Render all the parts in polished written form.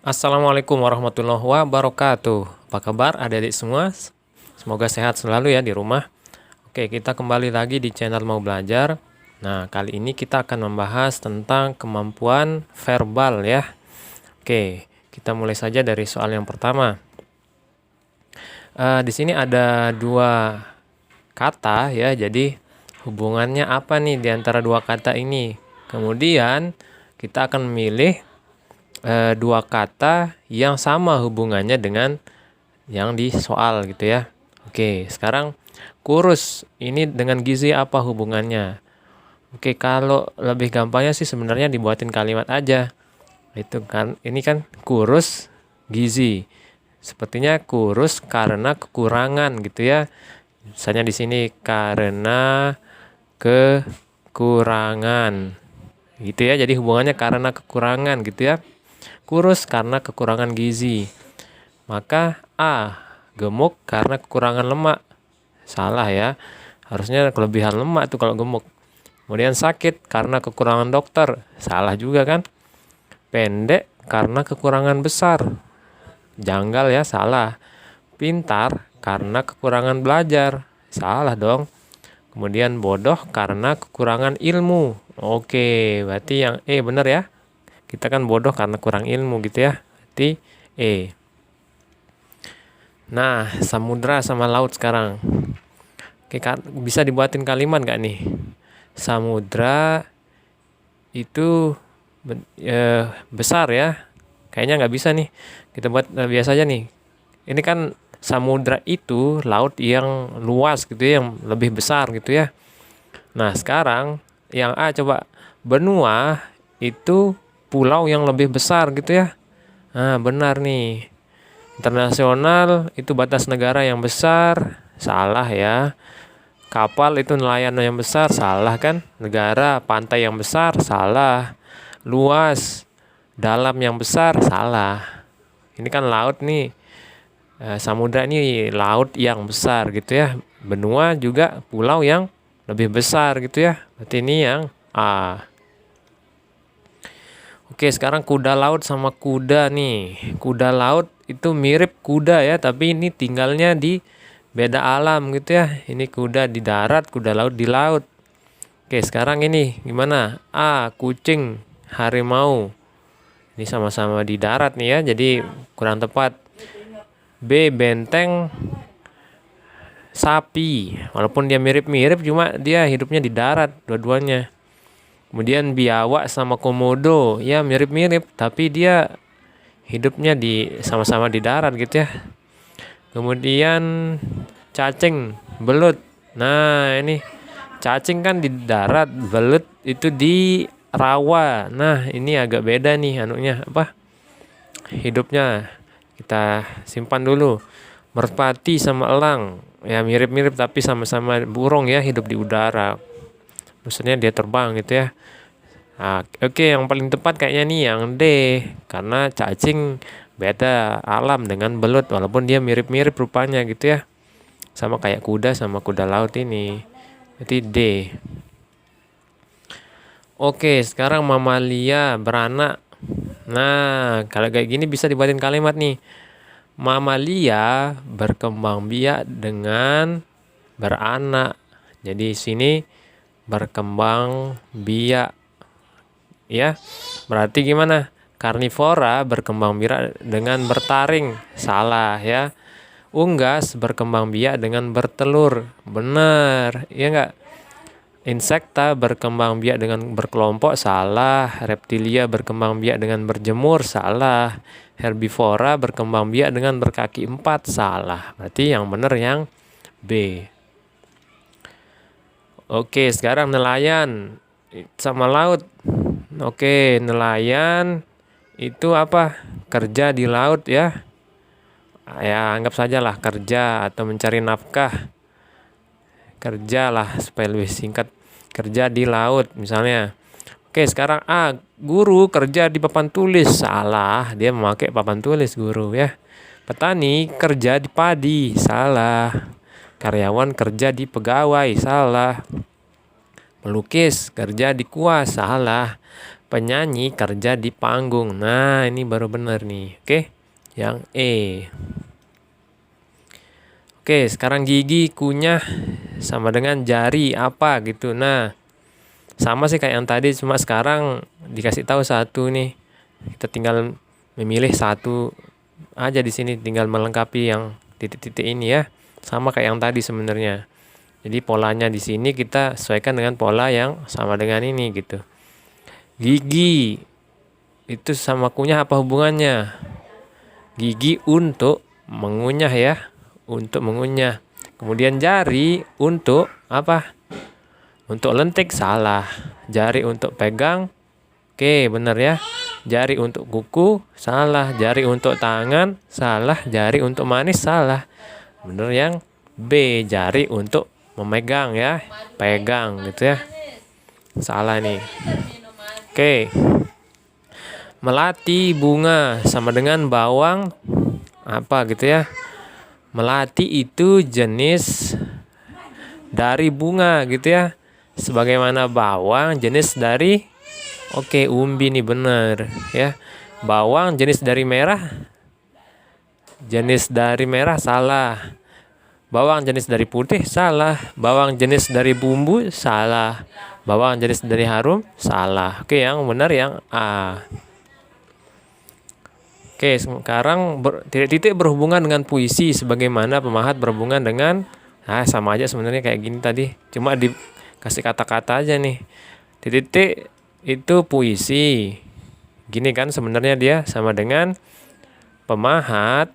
Assalamualaikum warahmatullahi wabarakatuh. Apa kabar adik-adik semua? Semoga sehat selalu ya di rumah. Oke, kita kembali lagi di channel Mau Belajar. Nah, kali ini kita akan membahas tentang kemampuan verbal ya. Oke, kita mulai saja dari soal yang pertama. Di sini ada dua kata ya, jadi hubungannya apa nih di antara dua kata ini? Kemudian kita akan memilih dua kata yang sama hubungannya dengan yang di soal gitu ya. Oke, sekarang kurus ini dengan gizi apa hubungannya? Oke, kalau lebih gampangnya sih sebenarnya dibuatin kalimat aja. Itu kan, ini kan kurus gizi. Sepertinya kurus karena kekurangan gitu ya. Misalnya di sini karena kekurangan. Gitu ya. Jadi hubungannya karena kekurangan gitu ya. Kurus karena kekurangan gizi. Maka A, gemuk karena kekurangan lemak. Salah ya. Harusnya kelebihan lemak tuh kalau gemuk. Kemudian sakit karena kekurangan dokter. Salah juga kan. Pendek karena kekurangan besar. Janggal ya, salah. Pintar karena kekurangan belajar. Salah dong. Kemudian bodoh karena kekurangan ilmu. Oke, berarti yang E benar ya. Kita kan bodoh karena kurang ilmu gitu ya. Berarti E. Nah, samudra sama laut sekarang. Oke, bisa dibuatin kalimat nggak nih? Samudra itu besar ya. Kayaknya nggak bisa nih. Kita buat biasa aja nih. Ini kan samudra itu laut yang luas gitu ya, yang lebih besar gitu ya. Nah, sekarang yang A coba. Benua itu pulau yang lebih besar gitu ya. Nah, benar nih. Internasional itu batas negara yang besar. Salah ya. Kapal itu nelayan yang besar. Salah kan. Negara, pantai yang besar. Salah. Luas, dalam yang besar. Salah. Ini kan laut nih. Samudra ini laut yang besar gitu ya. Benua juga pulau yang lebih besar gitu ya. Berarti ini yang A. Oke, sekarang kuda laut sama kuda nih. Kuda laut itu mirip kuda ya, tapi ini tinggalnya di beda alam gitu ya. Ini kuda di darat, kuda laut di laut. Oke, sekarang ini gimana? A, kucing, harimau. Ini sama-sama di darat nih ya, jadi kurang tepat. B, benteng, sapi. Walaupun dia mirip-mirip, cuma dia hidupnya di darat dua-duanya. Kemudian biawak sama komodo, ya mirip-mirip, tapi dia hidupnya sama-sama di darat gitu ya. Kemudian cacing, belut. Nah, ini cacing kan di darat, belut itu di rawa. Nah, ini agak beda nih anunya apa? Hidupnya. Kita simpan dulu. Merpati sama elang, ya mirip-mirip tapi sama-sama burung ya, hidup di udara. Maksudnya dia terbang gitu ya. Nah, oke, yang paling tepat kayaknya nih yang D, karena cacing beda alam dengan belut walaupun dia mirip-mirip rupanya gitu ya. Sama kayak kuda sama kuda laut ini. Jadi D. Oke, sekarang mamalia beranak. Nah, kalau kayak gini bisa dibuatin kalimat nih. Mamalia berkembang biak dengan beranak. Jadi sini berkembang biak ya. Berarti gimana? Karnivora berkembang biak dengan bertaring. Salah ya. Unggas berkembang biak dengan bertelur. Benar, ya enggak? Insekta berkembang biak dengan berkelompok. Salah. Reptilia berkembang biak dengan berjemur. Salah. Herbivora berkembang biak dengan berkaki 4. Salah. Berarti yang benar yang B. Oke, sekarang nelayan sama laut. Oke, nelayan itu apa? Kerja di laut ya. Ya, anggap saja lah kerja atau mencari nafkah. Kerja lah supaya lebih singkat. Kerja di laut misalnya. Oke, sekarang A, guru kerja di papan tulis. Salah, dia memakai papan tulis guru ya. Petani kerja di padi. Salah. Karyawan kerja di pegawai. Salah. Pelukis kerja di kuas. Salah. penyanyi kerja di panggung. Nah, ini baru benar nih. Oke, yang E. Oke, sekarang gigi kunyah sama dengan jari apa gitu. Nah, sama sih kayak yang tadi, cuma sekarang dikasih tahu satu nih. Kita tinggal memilih satu aja di sini, tinggal melengkapi yang titik-titik ini ya. Sama kayak yang tadi sebenarnya. Jadi polanya di sini kita sesuaikan dengan pola yang sama dengan ini gitu. Gigi itu sama kunyah apa hubungannya? Gigi untuk mengunyah ya, untuk mengunyah. Kemudian jari untuk apa? Untuk lentik, salah. Jari untuk pegang, oke benar ya. Jari untuk kuku, salah. Jari untuk tangan, salah. Jari untuk manis, salah. Benar yang B, jari untuk memegang ya, pegang gitu ya. Salah nih. Oke. Melati bunga sama dengan bawang apa gitu ya. Melati itu jenis dari bunga gitu ya. Sebagaimana bawang jenis dari umbi nih bener ya. Bawang jenis dari merah. Jenis dari merah salah. Bawang jenis dari putih salah. Bawang jenis dari bumbu salah. Bawang jenis dari harum salah. Oke, yang benar yang A. Oke, sekarang titik-titik berhubungan dengan puisi sebagaimana pemahat berhubungan dengan sama aja sebenarnya kayak gini tadi. Cuma dikasih kata-kata aja nih. Titik-titik itu puisi. Gini kan sebenarnya dia sama dengan pemahat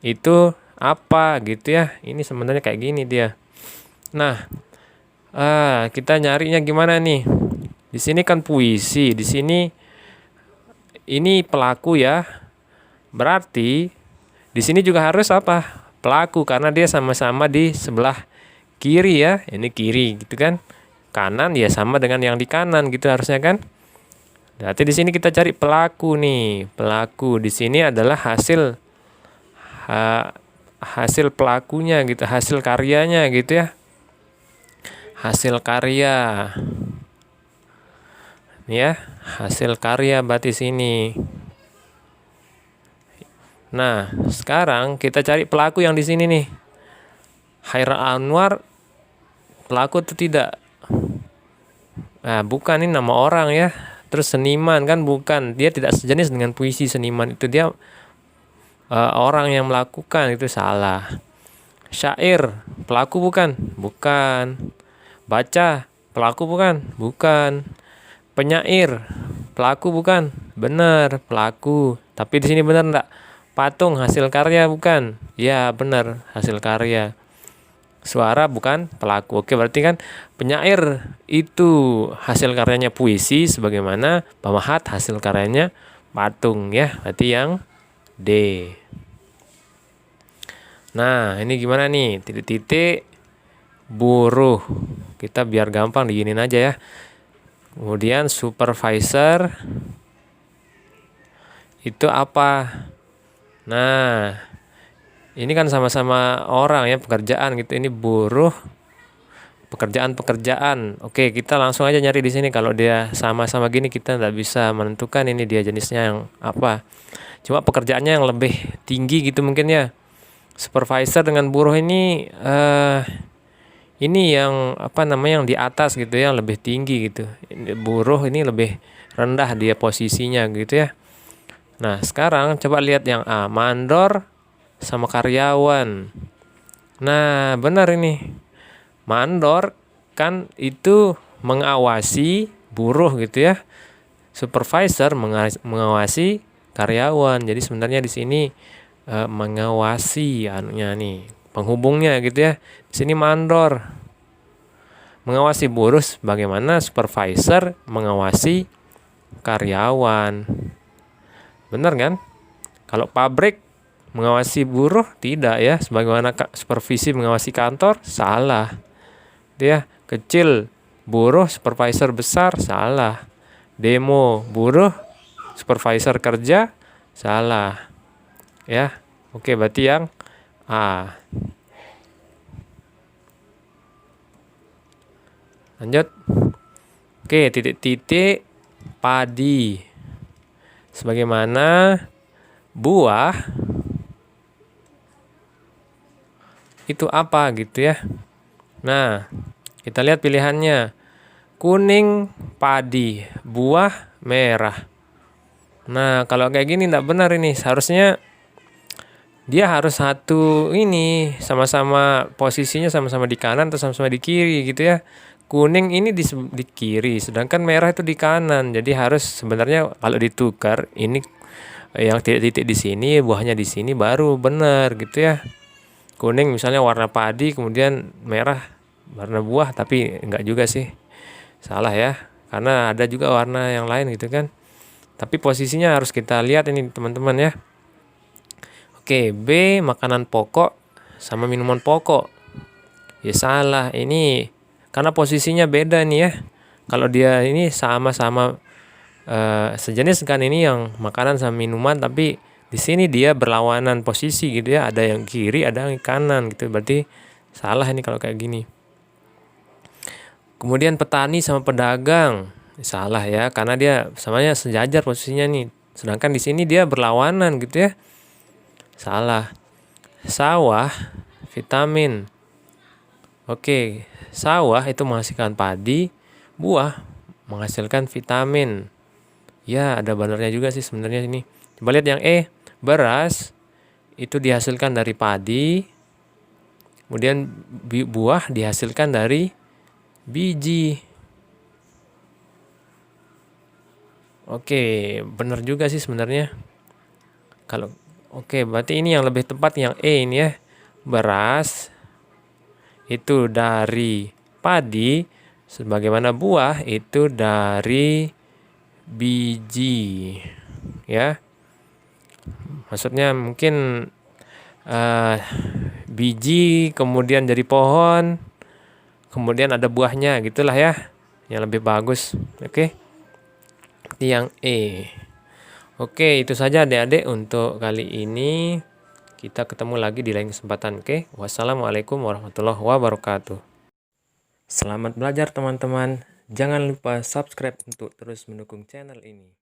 itu apa gitu ya. Ini sebenarnya kayak gini dia. Nah, kita nyarinya gimana nih? Di sini kan puisi, di sini ini pelaku ya. Berarti di sini juga harus apa? Pelaku karena dia sama-sama di sebelah kiri ya. Ini kiri gitu kan. Kanan ya sama dengan yang di kanan gitu harusnya kan. Berarti di sini kita cari pelaku nih. Pelaku di sini adalah hasil pelakunya gitu, hasil karyanya gitu ya. Hasil karya. Ya, hasil karya berarti sini. Nah, sekarang kita cari pelaku yang di sini nih. Hairil Anwar pelaku atau tidak? Nah, bukan, ini nama orang ya. Terus seniman kan bukan, dia tidak sejenis dengan puisi. Seniman itu dia orang yang melakukan, itu salah. Syair pelaku bukan? Bukan. Baca pelaku bukan? Bukan. Penyair pelaku bukan? Benar, pelaku. Tapi di sini benar enggak? Patung hasil karya bukan? Ya, benar, hasil karya. Suara bukan pelaku. Oke, berarti kan penyair itu hasil karyanya puisi sebagaimana pemahat hasil karyanya patung ya. Berarti yang D. Nah, ini gimana nih? Titik-titik buruh. Kita biar gampang diginin aja ya. Kemudian supervisor itu apa? Nah, ini kan sama-sama orang ya, pekerjaan gitu. Ini buruh, pekerjaan. Oke, kita langsung aja nyari di sini. Kalau dia sama-sama gini kita nggak bisa menentukan ini dia jenisnya yang apa. Cuma pekerjaannya yang lebih tinggi gitu mungkin ya. Supervisor dengan buruh ini yang yang di atas gitu ya, lebih tinggi gitu. Buruh ini lebih rendah dia posisinya gitu ya. Nah, sekarang coba lihat yang A, mandor sama karyawan. Nah, benar ini. Mandor kan itu mengawasi buruh gitu ya. Supervisor mengawasi karyawan. Jadi sebenarnya di sini mengawasi nih, penghubungnya gitu ya. Di sini mandor mengawasi buruh bagaimana supervisor mengawasi karyawan. Benar kan? Kalau pabrik mengawasi buruh tidak ya, sebagaimana supervisi mengawasi kantor, salah. Dia kecil buruh, supervisor besar, salah. Demo buruh, supervisor kerja, salah. Ya. Oke, berarti yang A. Lanjut. Oke, titik-titik padi. Sebagaimana buah itu apa gitu ya. Nah, kita lihat pilihannya. Kuning padi, buah merah. Nah, kalau kayak gini tidak benar ini. Seharusnya dia harus satu ini, sama-sama posisinya sama-sama di kanan atau sama-sama di kiri gitu ya. Kuning ini di kiri, sedangkan merah itu di kanan. Jadi harus sebenarnya kalau ditukar ini yang titik-titik di sini, buahnya di sini baru benar gitu ya. Kuning misalnya warna padi, kemudian merah warna buah, tapi enggak juga sih. Salah ya. Karena ada juga warna yang lain gitu kan. Tapi posisinya harus kita lihat ini teman-teman ya. Oke, B makanan pokok sama minuman pokok. Ya salah, ini karena posisinya beda nih ya. Kalau dia ini sama-sama sejenis kan, ini yang makanan sama minuman, tapi di sini dia berlawanan posisi gitu ya. Ada yang kiri, ada yang kanan gitu. Berarti salah ini kalau kayak gini. Kemudian petani sama pedagang. Salah ya, karena dia samanya sejajar posisinya nih. Sedangkan di sini dia berlawanan gitu ya. Salah. Sawah, vitamin. Oke, sawah itu menghasilkan padi, buah menghasilkan vitamin. Ya, ada benernya juga sih sebenarnya ini. Coba lihat yang E, beras itu dihasilkan dari padi, kemudian buah dihasilkan dari biji. Oke, bener juga sih sebenarnya. Oke, berarti ini yang lebih tepat yang E ini ya. Beras itu dari padi, sebagaimana buah itu dari biji. Ya. Maksudnya mungkin biji kemudian jadi pohon, kemudian ada buahnya gitulah ya. Yang lebih bagus. Oke. Yang E. Oke, itu saja adik-adik untuk kali ini. Kita ketemu lagi di lain kesempatan. Oke, wassalamualaikum warahmatullahi wabarakatuh. Selamat belajar teman-teman. Jangan lupa subscribe untuk terus mendukung channel ini.